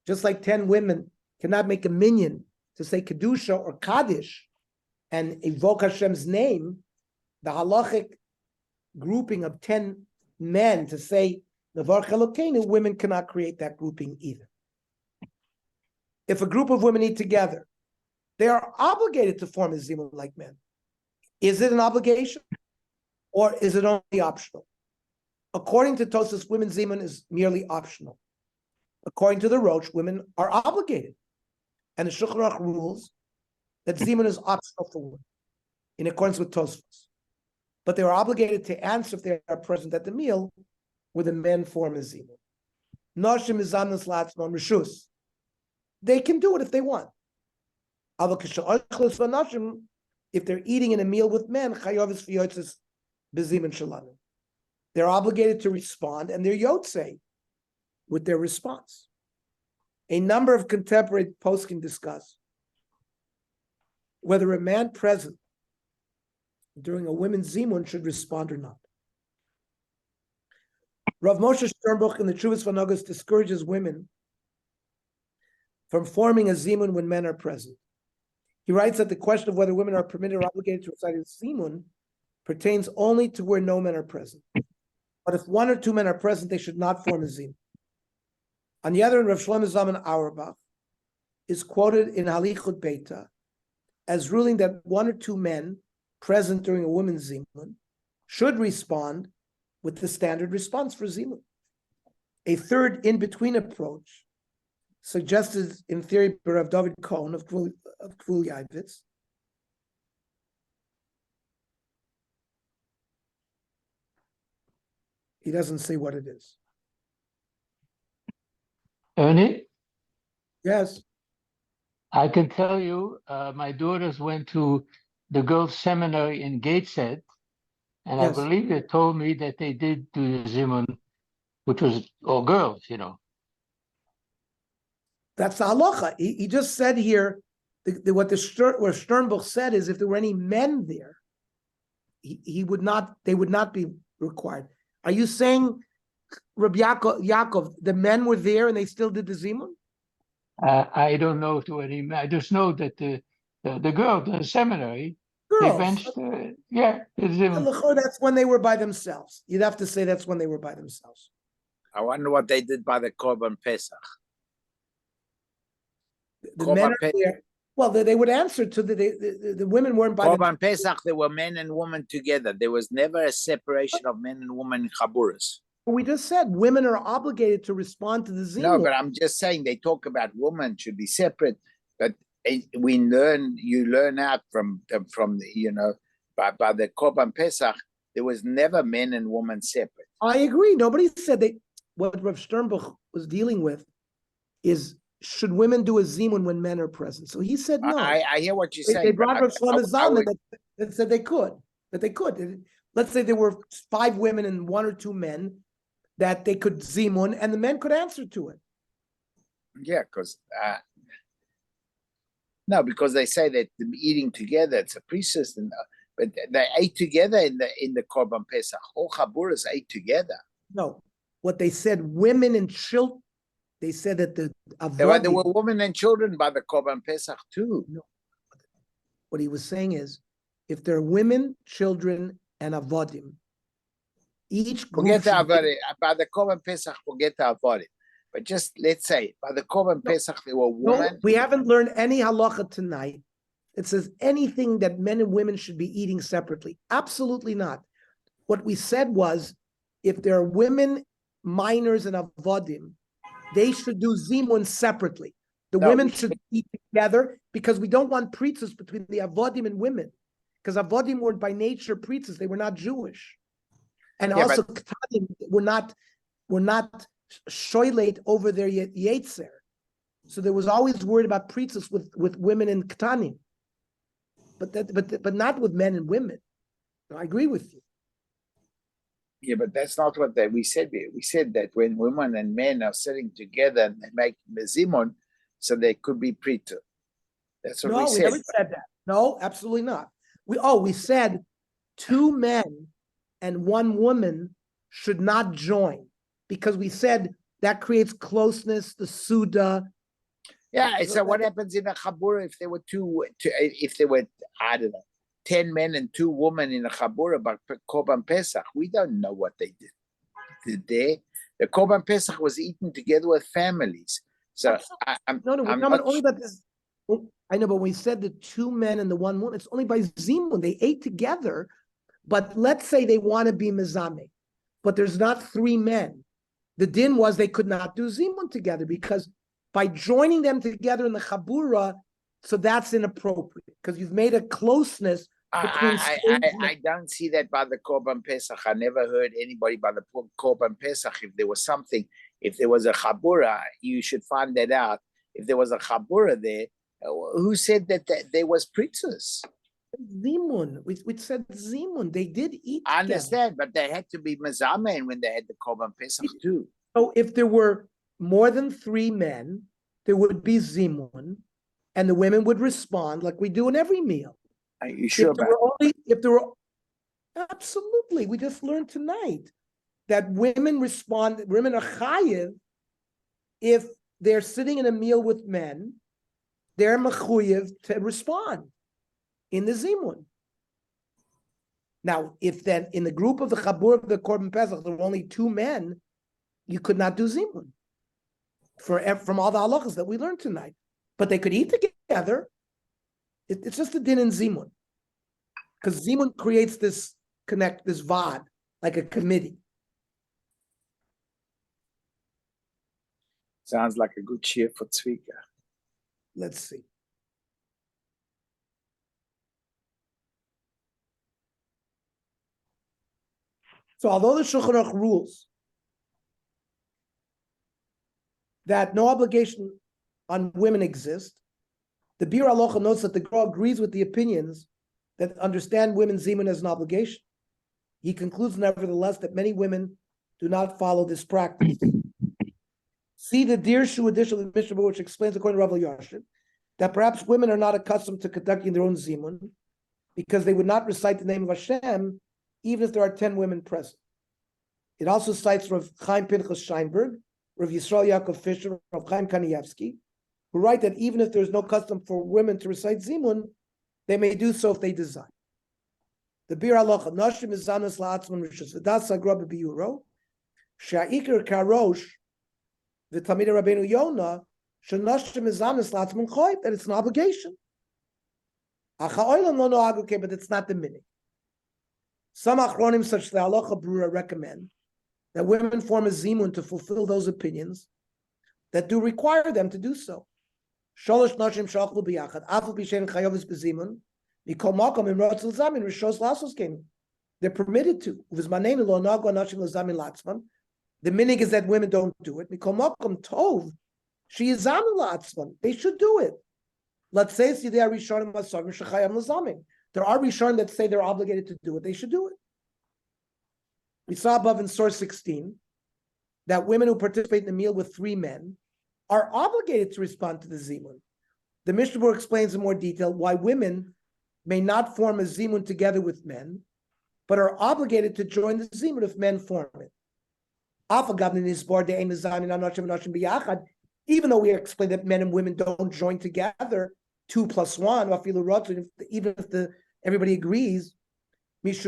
Just like 10 women cannot make a minyan to say kedusha or kaddish and evoke Hashem's name, the halachic grouping of 10 men to say Nevar Chelokenu, women cannot create that grouping either. If a group of women eat together, they are obligated to form a zimun like men. Is it an obligation or is it only optional? According to Tosas, women's zimun is merely optional. According to the Rosh, women are obligated. And the Shulchan Aruch rules that zimun is optional for women, in accordance with Tosfos. But they are obligated to answer if they are present at the meal where the men form a zimun. Nashim izanas latzman rishus. They can do it if they want. If they're eating in a meal with men, they're obligated to respond, and they're yotzei with their response. A number of contemporary poskim discuss whether a man present during a women's zimun should respond or not. Rav Moshe Sternbuch in the Chuvas Vanogas discourages women from forming a zimun when men are present. He writes that the question of whether women are permitted or obligated to recite a zimun pertains only to where no men are present. But if 1 or 2 men are present, they should not form a zimun. On the other hand, Rav Shlomo Zalman Auerbach is quoted in Halichut Beita as ruling that 1 or 2 men present during a woman's zimun should respond with the standard response for zimun. A third in-between approach, suggested in theory by Rav David Cohen of Kvul Yavitz, he doesn't say what it is. Ernie, Yes. I can tell you, my daughters went to the girls' seminary in Gateshead, and Yes. I believe they told me that they did do the zimun, which was all girls, That's the halacha. He just said here, what Sternbuch said is if there were any men there, they would not be required. Are you saying, Rabbi Yaakov, the men were there and they still did the zimun? I don't know to any. I just know that the girl, the seminary, they Girls. benched. The zimun. That's when they were by themselves. You'd have to say that's when they were by themselves. I wonder what they did by the Korban Pesach. The men are there. Well, they would answer to the women weren't by Korban Pesach, there were men and women together. There was never a separation of men and women in chaburas. we just said women are obligated to respond to the zimun. No, but I'm just saying they talk about women should be separate, but you learn out from by the Korban Pesach, there was never men and women separate. I agree. Nobody said that. What Rav Sternbuch was dealing with is, should women do a zimun when men are present? So he said no. I hear what you're saying. They brought Rav Shlomo Zalman would- that said they could, that they could. Let's say there were 5 women and 1 or 2 men, that they could zimun and the men could answer to it. Yeah, because no, because they say that the eating together, it's a priestess, but they ate together in the Korban Pesach. All chaburas ate together. No, what they said, women and children. They said that the There were avodim, women and children by the Korban Pesach too. what he was saying is, if there are women, children, and avodim, each group Forget the should be- avodim. By the Korban Pesach, forget the avodim. But just let's say by the Korban Pesach there were No, women. we haven't learned any halacha tonight. It says anything that men and women should be eating separately. Absolutely not. What we said was, if there are women, minors, and avodim, they should do zimun separately. The No, women we should eat together because we don't want pretzels between the avodim and women, because avodim were by nature pretzels; they were not Jewish, and Yeah, also ketanim were not shoylate over their yetzer. So there was always worried about pretzels with women and ketanim, but not with men and women. No, I agree with you. Yeah, but that's not what we said. We said that when women and men are sitting together and they make mezimon, so they could be preter. That's what No, we we said. never said that. No, absolutely not. We said 2 men and 1 woman should not join, because we said that creates closeness, the Suda. Yeah. So what happens in a chabura if there were if there were, I don't know, 10 men and 2 women in a chabura by Korban Pesach? We don't know what they did there. The Korban Pesach was eaten together with families. So I'm No, we're I'm talking not only about this. I know, but when we said the 2 men and the 1 woman, it's only by zimun. They ate together, but let's say they want to be mezame, but there's not 3 men. The din was they could not do zimun together, because by joining them together in the chabura, so that's inappropriate, because you've made a closeness between. I don't see that by the Korban Pesach. I never heard anybody by the Korban Pesach. If there was something, if there was a chabura, you should find that out. If there was a chabura there, who said that there was pretzels? Zimun. We said zimun. They did eat. I together. understand, but they had to be mezamen when they had the Korban Pesach too. So if there were more than 3 men, there would be zimun, and the women would respond like we do in every meal. Are you sure If there about were if there were, absolutely, we just learned tonight that women respond. Women are chayiv if they're sitting in a meal with men. They're mechuyev to respond in the zimun. Now, if then in the group of the chabur of the Korban Pesach there were only 2 men, you could not do zimun from all the halachas that we learned tonight. But they could eat together. It's just a din in zimun, because zimun creates this vad, like a committee. Sounds like a good cheer for Tzvika. Let's see. So although the Shulchan Aruch rules that no obligation on women exists, the Bir Halacha notes that the Gra agrees with the opinions that understand women's zimun as an obligation. He concludes, nevertheless, that many women do not follow this practice. See the Dirshu edition of the Mishnah, which explains, according to Rav Yashib, that perhaps women are not accustomed to conducting their own zimun because they would not recite the name of Hashem even if there are 10 women present. It also cites Rav Chaim Pinchas Scheinberg, Rav Yisrael Yaakov Fisher, Rav Chaim Kanievsky, who write that even if there's no custom for women to recite zimun, they may do so if they desire. The Bir Halacha, Nashim Mizanos La'atzman Rishus V'das Sagra B'Biuro, She'a'ikar Karosh V'Tamid Rabbeinu Yonah, She'Nashim Mizanos La'atzman Choyv, that it's an obligation. Okay, but it's not the minhag. Some achronim, such as the halacha brura, recommend that women form a zimun to fulfill those opinions that do require them to do so. Sholosh nashim shachlu biyachad, afu b'shem chayovis b'zimun, mikol makom imrotz l'zamin rishos lasos kenim. They're permitted to. The minhag is that women don't do it. Mikol makom tov, she is latzman. They should do it. Let's say they are rishonim masavim shechayam l'zamin. There are rishonim that say they're obligated to do it. They should do it. We saw above in source 16 that women who participate in the meal with 3 men are obligated to respond to the zimun. The Mishnah Berurah explains in more detail why women may not form a zimun together with men, but are obligated to join the zimun if men form it. Even though we explained that men and women don't join together, 2 plus 1, even if everybody agrees, it's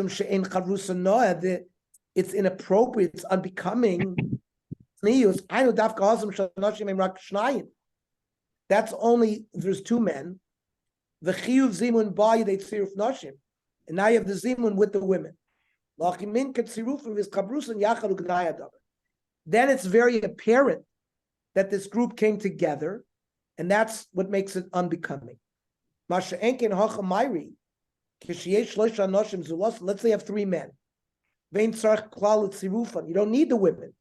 inappropriate, it's unbecoming. That's only if there's 2 men. The chiyuv zimun ba yedei tziruf nashim, and now you have the zimun with the women. Then it's very apparent that this group came together, and that's what makes it unbecoming. Let's say you have 3 men. You don't need the women.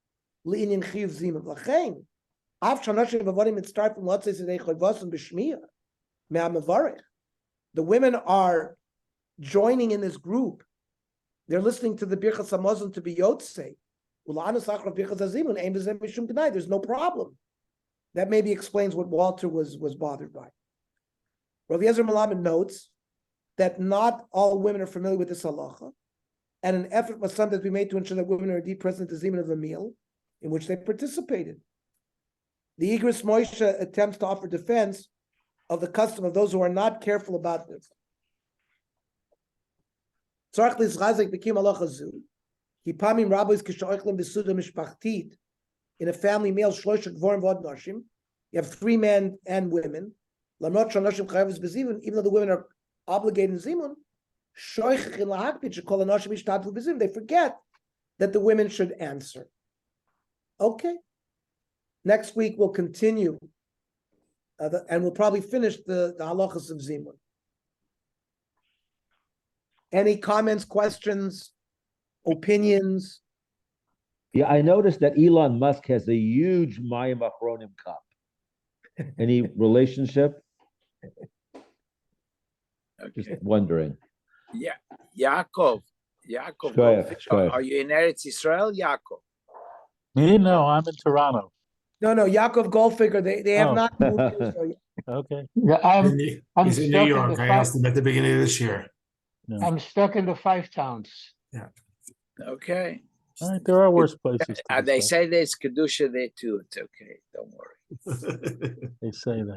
The women are joining in this group. They're listening to the Birchas Hamazon to be Yotzei. There's no problem. That maybe explains what Walter was bothered by. Rav Yezer M'Rabanan notes that not all women are familiar with this halacha, and an effort must sometimes be made to ensure that women are indeed present at the zimun of a meal in which they participated. The Igros Moshe attempts to offer defense of the custom of those who are not careful about this. In a family meal, you have 3 men and women. Even though the women are obligated in zimun, they forget that the women should answer. Okay. Next week we'll continue, and we'll probably finish the halachas of zimun. Any comments, questions, opinions? Yeah, I noticed that Elon Musk has a huge Mayim Achronim cup. Any relationship? Just wondering. Yeah, Yaakov, Shkoyach. are you in Eretz Israel, Yaakov? No, I'm in Toronto. No, Yaakov Goldfinger, they have Oh. not moved to Israel yet. Okay. Yeah, I'm He's in New stuck in York. the I five- asked him at the beginning of this year. I'm stuck in the 5 towns. Okay. All right, there are worse places. They say there's Kedusha there too. It's okay. Don't worry. They say that.